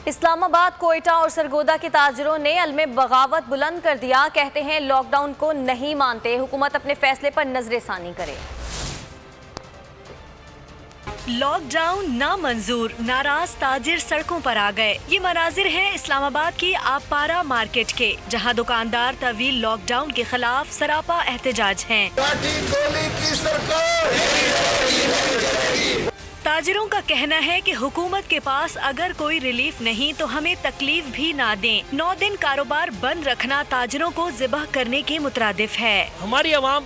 इस्लामाबाद, कोयटा और सरगोदा के ताजिरों ने अलमे बगावत बुलंद कर दिया। कहते हैं लॉकडाउन को नहीं मानते, हुकूमत अपने फैसले पर नजरेसानी करे। लॉकडाउन नामंजूर, नाराज ताजिर सड़कों पर आ गए। ये मनाजिर हैं इस्लामाबाद की आपपारा मार्केट के, जहां दुकानदार तवील लॉकडाउन के खिलाफ सरापा एहतजाज हैं। ताजिरों का कहना है कि हुकूमत के पास अगर कोई रिलीफ नहीं तो हमें तकलीफ भी ना दें। 9 दिन कारोबार बंद रखना ताजिरों को ज़िबह करने के मुतरादिफ है। हमारी आवाम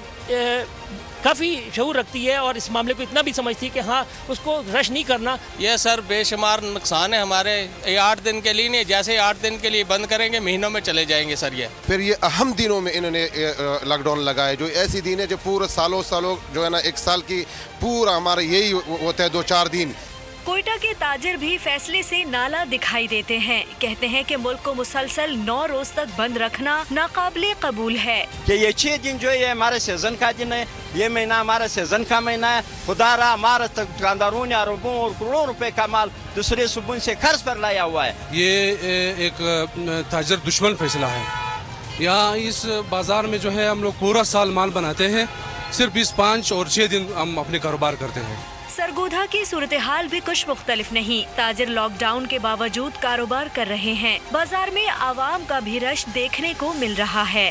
काफ़ी शऊर रखती है और इस मामले को इतना भी समझती है कि हाँ, उसको रश नहीं करना। यह सर बेशुमार नुकसान है हमारे। 8 दिन के लिए नहीं, जैसे 8 दिन के लिए बंद करेंगे महीनों में चले जाएंगे सर। ये फिर ये अहम दिनों में इन्होंने लॉकडाउन लगाए, जो ऐसी दिन है जो पूरे सालों जो है ना, 1 साल की पूरा हमारा यही होता है 2-4 दिन। कोयटा के ताजिर भी फैसले से नाला दिखाई देते हैं। कहते हैं कि मुल्क को मुसलसल 9 रोज तक बंद रखना नाकाबिले कबूल है कि ये 6 दिन जो है हमारे सीजन का दिन है, ये महीना हमारा सीजन का महीना है। खुदा रहा हमारे दुकानदारों ने अरबों और करोड़ों रुपए का माल दूसरे सूबों से खर्च पर लाया हुआ है। ये एक ताजिर दुश्मन फैसला है। यहाँ इस बाजार में जो है हम लोग पूरा साल माल बनाते हैं, सिर्फ इस 5 और 6 दिन हम अपने कारोबार करते हैं। सरगोधा की सूरत हाल भी कुछ मुख्तलिफ नहीं। ताजिर लॉकडाउन के बावजूद कारोबार कर रहे हैं। बाजार में आवाम का भी रश देखने को मिल रहा है।